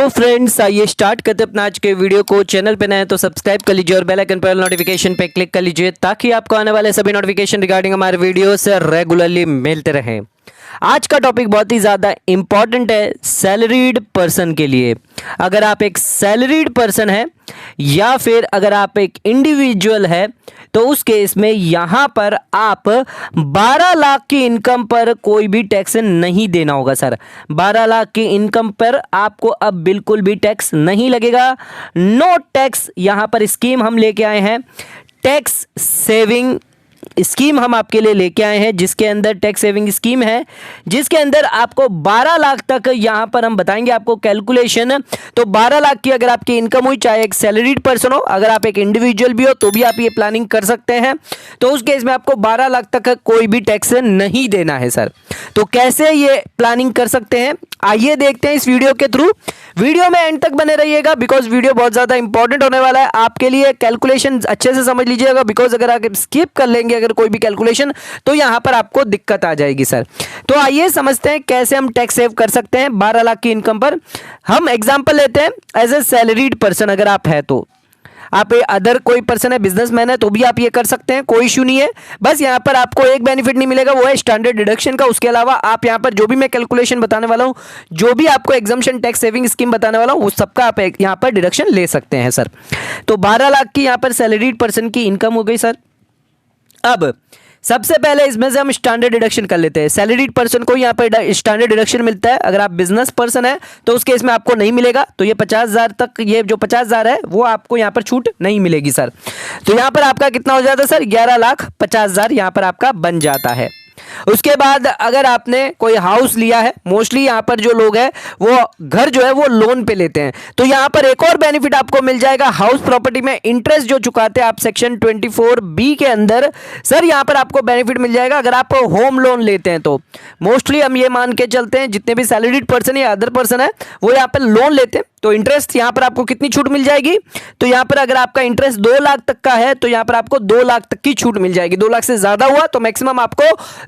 तो फ्रेंड्स आइए स्टार्ट करते अपना आज के वीडियो को। चैनल पे नए हैं तो सब्सक्राइब कर लीजिए और बेल आइकन पर नोटिफिकेशन पे क्लिक कर लीजिए ताकि आपको आने वाले सभी नोटिफिकेशन रिगार्डिंग हमारे वीडियो से रेगुलरली मिलते रहें। आज का टॉपिक बहुत ही ज़्यादा इंपॉर्टेंट है सैलरीड पर्सन के लिए। अगर आप एक सैलरीड पर्सन है या फिर अगर आप एक इंडिविजुअल है तो उस केस में यहाँ पर आप 12 लाख की इनकम पर कोई भी टैक्स नहीं देना होगा सर। 12 लाख की इनकम पर आपको अब बिल्कुल भी टैक्स नहीं लगेगा। नो टैक्स यहाँ पर स्कीम हम लेके आए हैं। टैक्स सेविंग स्कीम हम आपके लिए लेके आए हैं जिसके अंदर टैक्स सेविंग स्कीम है, जिसके अंदर आपको 12 लाख तक यहां पर हम बताएंगे आपको कैलकुलेशन। तो 12 लाख की अगर आपकी इनकम हुई, चाहे एक सैलरीड पर्सन हो, अगर आप एक इंडिविजुअल भी हो तो भी आप ये प्लानिंग कर सकते हैं। तो उस केस में आपको 12 लाख तक कोई भी टैक्स नहीं देना है सर। तो कैसे ये प्लानिंग कर सकते हैं आइए देखते हैं इस वीडियो के थ्रू। वीडियो में एंड तक बने रहिएगा बिकॉज वीडियो बहुत ज़्यादा इंपॉर्टेंट होने वाला है आपके लिए। कैलकुलेशन अच्छे से समझ लीजिएगा बिकॉज अगर आप स्किप कर लेंगे अगर कोई भी कैलकुलेशन तो यहां पर आपको दिक्कत आ जाएगी सर। तो आइए समझते हैं कैसे हम टैक्स सेव कर सकते हैं 12 लाख की इनकम पर। हम एग्जाम्पल लेते हैं एज ए सैलरीड पर्सन अगर आप है तो। आप अदर कोई पर्सन है, बिजनेसमैन है तो भी आप ये कर सकते हैं, कोई इशू नहीं है। बस यहाँ पर आपको एक बेनिफिट नहीं मिलेगा, वो है स्टैंडर्ड डिडक्शन का। उसके अलावा आप यहाँ पर जो भी मैं कैलकुलेशन बताने वाला हूँ, जो भी आपको एग्जम्पशन टैक्स सेविंग स्कीम बताने वाला हूँ, उस सबका आप यहाँ पर डिडक्शन ले सकते हैं सर। तो 12 लाख की यहाँ पर सैलरीड पर्सन की इनकम हो गई सर। अब सबसे पहले इसमें से हम स्टैंडर्ड डिडक्शन कर लेते हैं। सैलरीड पर्सन को यहाँ पर स्टैंडर्ड डिडक्शन मिलता है। अगर आप बिजनेस पर्सन है तो उस केस में आपको नहीं मिलेगा। तो ये 50,000 तक, ये जो 50,000 है वो आपको यहाँ पर छूट नहीं मिलेगी सर। तो यहाँ पर आपका कितना हो जाता है सर? 11,50,000 यहाँ पर आपका बन जाता है। उसके बाद अगर आपने कोई हाउस लिया है, मोस्टली यहाँ पर जो लोग हैं वो घर जो है वो लोन पे लेते हैं, तो यहाँ पर एक और बेनिफिट आपको मिल जाएगा। हाउस प्रॉपर्टी में इंटरेस्ट जो चुकाते हैं आप सेक्शन 24B के अंदर सर, यहाँ पर आपको बेनिफिट मिल जाएगा। अगर आप होम लोन लेते हैं तो मोस्टली हम ये मान के चलते हैं जितने भी सैलरीड पर्सन या अदर पर्सन है वो यहाँ पर लोन लेते हैं तो इंटरेस्ट यहाँ पर आपको कितनी छूट मिल जाएगी? तो यहाँ पर अगर आपका इंटरेस्ट 2 लाख तक का है तो यहाँ पर आपको 2 लाख तक की छूट मिल जाएगी। 2 लाख से ज्यादा हुआ तो मैक्सिमम आपको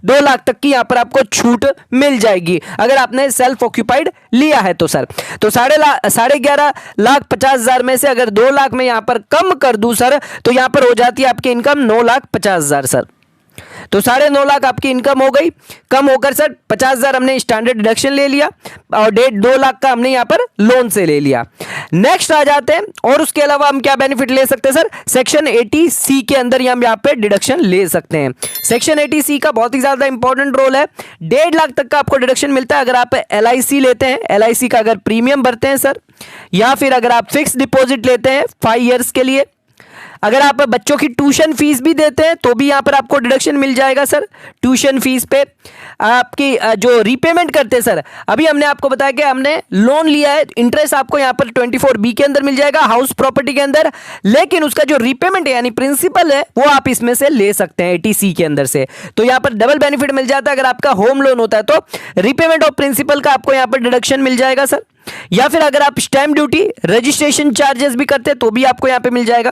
2 लाख तक की यहाँ पर आपको छूट मिल जाएगी अगर आपने सेल्फ ऑक्यूपाइड लिया है तो सर। तो 11,50,000 में से अगर 2 लाख में यहाँ पर कम कर दूं सर तो यहाँ पर हो जाती है आपकी इनकम 9,50,000 सर। तो 9.5 लाख आपकी इनकम हो गई, कम होकर सर 50,000 हमने स्टैंडर्ड डिडक्शन ले लिया और 1.5-2 लाख का हमने यहाँ पर लोन से ले लिया। नेक्स्ट आ जाते हैं और उसके अलावा हम क्या बेनिफिट ले सकते हैं सर? सेक्शन 80C के अंदर हम यहाँ पे डिडक्शन ले सकते हैं। सेक्शन 80C का बहुत ही ज्यादा इंपॉर्टेंट रोल है। 1.5 लाख तक का आपको डिडक्शन मिलता है अगर आप LIC लेते हैं, LIC का अगर प्रीमियम भरते हैं सर, या फिर अगर आप फिक्स डिपॉजिट लेते हैं 5 ईयर्स के लिए। अगर आप बच्चों की ट्यूशन फीस भी देते हैं तो भी यहां पर आपको डिडक्शन मिल जाएगा सर। ट्यूशन फीस पे आपकी जो रीपेमेंट करते हैं सर, अभी हमने आपको बताया कि हमने लोन लिया है, इंटरेस्ट आपको यहां पर 24B के अंदर मिल जाएगा हाउस प्रॉपर्टी के अंदर, लेकिन उसका जो रीपेमेंट है यानी प्रिंसिपल है वो आप इसमें से ले सकते हैं 80C के अंदर से। तो यहां पर डबल बेनिफिट मिल जाता है। अगर आपका होम लोन होता है तो रीपेमेंट ऑफ प्रिंसिपल का आपको यहां पर डिडक्शन मिल जाएगा सर, या फिर अगर आप स्टैम्प ड्यूटी रजिस्ट्रेशन चार्जेस भी करते हैं तो भी आपको यहां पे मिल जाएगा।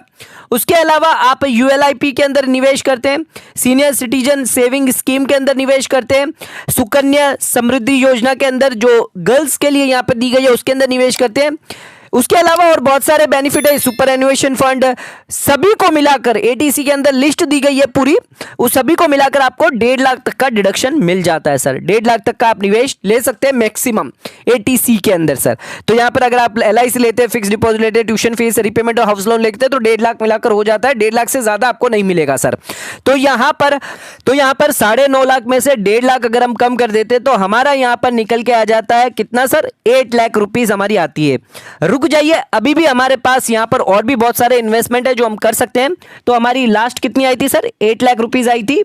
उसके अलावा आप ULIP के अंदर निवेश करते हैं, सीनियर सिटीजन सेविंग स्कीम के अंदर निवेश करते हैं, सुकन्या समृद्धि योजना के अंदर जो गर्ल्स के लिए यहां पर दी गई है उसके अंदर निवेश करते हैं। उसके अलावा और बहुत सारे बेनिफिट है, सुपर एनुएशन फंड, सभी को मिलाकर 80C के अंदर लिस्ट दी गई है पूरी, उस सभी को मिलाकर आपको 1.5 लाख तक का डिडक्शन मिल जाता है सर। 1.5 लाख तक का आप निवेश ले सकते हैं मैक्सिमम 80C के अंदर सर। तो यहां पर अगर आप LIC लेते हैं, फिक्स डिपॉजिट लेते हैं, ट्यूशन फीस, रीपेमेंट और हाउस लोन लेते हैं तो 1.5 लाख मिलाकर हो जाता है। 1.5 लाख से ज्यादा आपको नहीं मिलेगा सर। तो यहां पर 9.5 लाख में से 1.5 लाख अगर हम कम कर देते तो हमारा यहां पर निकल के आ जाता है कितना सर? 8 लाख रुपीज हमारी आती है। रुक जाइए, अभी भी हमारे पास यहां पर और भी बहुत सारे इन्वेस्टमेंट है जो हम कर सकते हैं। तो हमारी लास्ट कितनी आई थी सर? 8 लाख रुपीज आई थी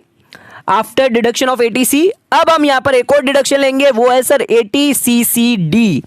आफ्टर डिडक्शन ऑफ 80C। अब हम यहां पर एक और डिडक्शन लेंगे, वो है सर 80CCD।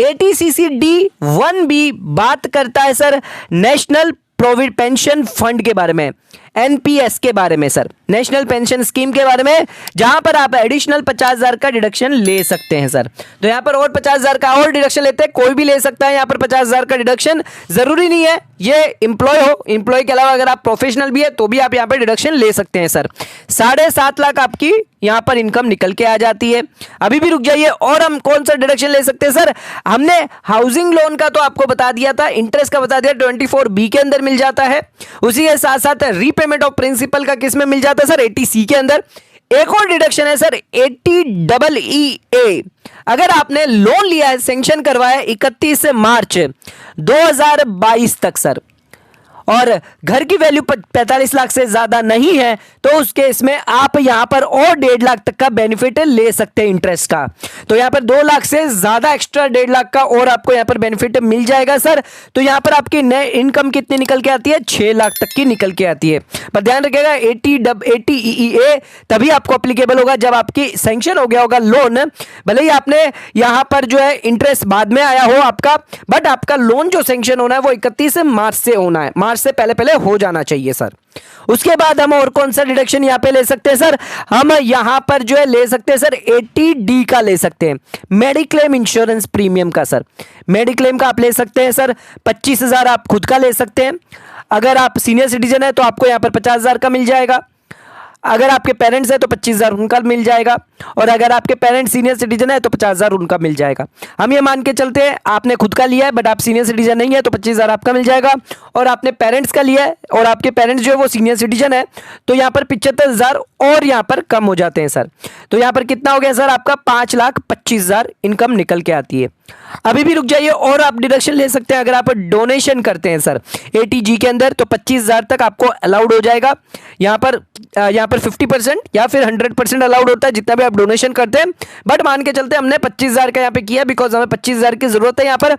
80CCD 1B बात करता है sir national provident pension fund के बारे में। एनपीएस के बारे में सर, नेशनल पेंशन स्कीम के बारे में, जहां पर आप एडिशनल 50,000 का डिडक्शन ले सकते हैं सर। तो यहां पर और 50,000 का और डिडक्शन लेते हैं, कोई भी ले सकता है यहां पर 50,000 का डिडक्शन, जरूरी नहीं है ये एम्प्लॉय हो, एम्प्लॉय के अलावा अगर आप प्रोफेशनल भी है तो भी आप यहां पर डिडक्शन ले सकते हैं सर। 7.5 लाख आपकी यहां पर इनकम निकल के आ जाती है। अभी भी रुक जाइए, और हम कौन सा डिडक्शन ले सकते हैं सर? हमने हाउसिंग लोन का तो आपको बता दिया था, इंटरेस्ट का बता दिया, 24B के अंदर मिल जाता है। उसी के साथ साथ रीपेमेंट ऑफ प्रिंसिपल का किस में मिल जाता है सर? 80C के अंदर। एक और डिडक्शन है सर 80EE। अगर आपने लोन लिया है, सैंक्शन करवाया 31 मार्च 2022 तक सर, और घर की वैल्यू 45 लाख से ज्यादा नहीं है, तो उस केस में आप यहां पर और 1.5 लाख तक का बेनिफिट ले सकते हैं इंटरेस्ट का। तो यहां पर 2 लाख से ज्यादा एक्स्ट्रा 1.5 लाख का और आपको यहां पर बेनिफिट मिल जाएगा सर। तो यहां पर आपकी नई इनकम कितनी निकल के आती है? 6 लाख तक की निकल के आती है। पर ध्यान रखिएगा 80EE तभी आपको अप्लीकेबल होगा जब आपकी सैंक्शन हो गया होगा लोन। भले ही आपने यहां पर जो है इंटरेस्ट बाद में आया हो आपका, बट आपका लोन जो सैंक्शन होना है वो 31 मार्च से होना है, मार्च से पहले पहले हो जाना चाहिए सर। उसके बाद हम और कौन सा डिडक्शन यहां पे ले सकते हैं सर? हम यहां पर जो है ले सकते हैं सर 80D का ले सकते हैं, मेडिक्लेम इंश्योरेंस प्रीमियम का सर। मेडिक्लेम का आप ले सकते हैं सर, 25,000 आप खुद का ले सकते हैं। अगर आप सीनियर सिटीजन है तो आपको यहां पर 50,000 का मिल जाएगा। अगर आपके पेरेंट्स है तो 25,000 उनका मिल जाएगा, और अगर आपके पेरेंट्स सीनियर सिटीजन है तो 50,000 उनका मिल जाएगा। हम ये मान के चलते हैं आपने खुद का लिया है बट आप सीनियर सिटीजन नहीं है तो 25,000 आपका मिल जाएगा, और आपने पेरेंट्स का लिया है और आपके पेरेंट्स जो है वो सीनियर सिटीजन है तो यहाँ पर 75,000 और यहाँ पर कम हो जाते हैं सर। तो यहाँ पर कितना हो गया सर? आपका 5,25,000 इनकम निकल के आती है। अभी भी रुक जाइए, और आप डिडक्शन ले सकते हैं अगर आप डोनेशन करते हैं सर 80G के अंदर, तो 25,000 तक आपको अलाउड हो जाएगा। यहाँ पर 50% या फिर 100% अलाउड होता है जितना भी आप डोनेशन करते हैं, बट मान के चलते हमने 25,000 का यहाँ पे किया बिकॉज हमें 25,000 की जरूरत है। यहाँ पर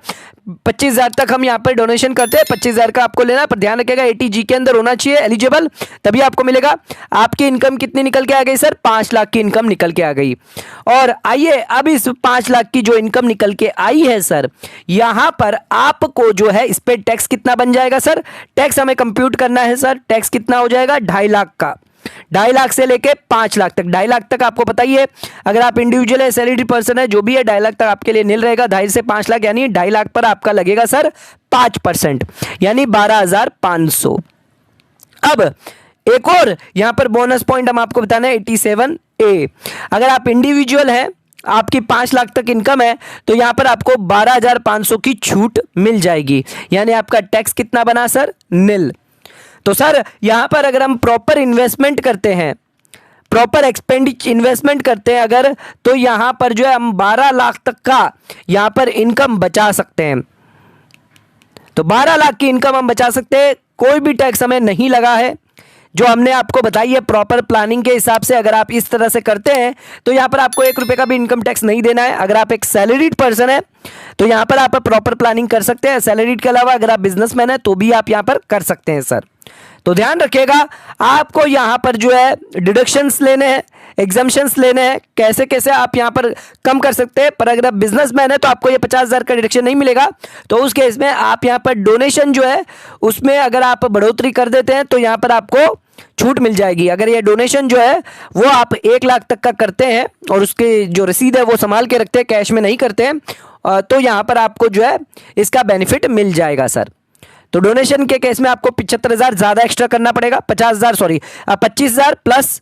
25,000 तक हम यहाँ पर डोनेशन करते हैं, 25,000 का आपको लेना, पर ध्यान रखिएगा 80G के अंदर होना चाहिए एलिजिबल, तभी आपको मिलेगा। आपकी इनकम कितनी निकल के आ गई सर? 5 लाख की इनकम निकल के आ गई। और आइए अब इस 5 लाख की जो इनकम निकल के आई है सर, यहां पर आपको जो है इस पे टैक्स कितना बन जाएगा सर? टैक्स हमें कंप्यूट करना है सर। टैक्स कितना हो जाएगा? 2.5 लाख का। 2.5 लाख से लेके 5 लाख तक, 2.5 लाख तक आपको बताइए, अगर आप इंडिविजुअल है, सैलरी पर्सन है, जो भी है 2.5 लाख तक आपके लिए नील रहेगा। 2.5 से 5 लाख यानी 2.5 लाख पर आपका लगेगा सर 5%, यानी 12,500। अब एक और यहां पर बोनस पॉइंट हम आपको बताना है 87A। अगर आप इंडिविजुअल है, आपकी 5 लाख तक इनकम है, तो यहां पर आपको 12,500 की छूट मिल जाएगी, यानी आपका टैक्स कितना बना सर? निल। तो सर यहां पर अगर हम प्रॉपर इन्वेस्टमेंट करते हैं, प्रॉपर एक्सपेंडिचर इन्वेस्टमेंट करते हैं अगर, तो यहां पर जो है हम 12 लाख तक का यहां पर इनकम बचा सकते हैं। तो 12 लाख की इनकम हम बचा सकते हैं, कोई भी टैक्स हमें नहीं लगा है, जो हमने आपको बताई है प्रॉपर प्लानिंग के हिसाब से। अगर आप इस तरह से करते हैं तो यहां पर आपको 1 रुपए का भी इनकम टैक्स नहीं देना है। अगर आप एक सैलरीड पर्सन है तो यहां पर आप प्रॉपर प्लानिंग कर सकते हैं। सैलरीड के अलावा अगर आप बिजनेसमैन है तो भी आप यहां पर कर सकते हैं सर। तो ध्यान रखिएगा, आपको यहां पर जो है डिडक्शंस लेने हैं, एग्जाम्पशंस लेने हैं, कैसे कैसे आप यहां पर कम कर सकते हैं। पर अगर आप बिजनेसमैन है तो आपको ये 50,000 का डिडक्शन नहीं मिलेगा, तो उस केस में आप यहां पर डोनेशन जो है उसमें अगर आप बढ़ोतरी कर देते हैं तो यहां पर आपको छूट मिल जाएगी। अगर ये डोनेशन जो है वो आप 1 लाख तक का करते हैं और उसके जो रसीद है वो संभाल के रखते हैं, कैश में नहीं करते हैं, तो यहां पर आपको जो है इसका बेनिफिट मिल जाएगा सर। तो डोनेशन के केस में आपको 75,000 ज्यादा एक्स्ट्रा करना पड़ेगा, 25,000 प्लस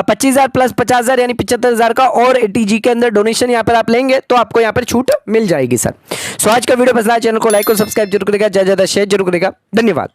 50,000 यानी 75,000 का, और 80G के अंदर डोनेशन यहां पर आप लेंगे तो आपको यहां पर छूट मिल जाएगी सर। सो आज का वीडियो पसंद आया, चैनल को लाइक और सब्सक्राइब जरूर करेगा, ज्यादा शेयर जरूर करेगा। धन्यवाद।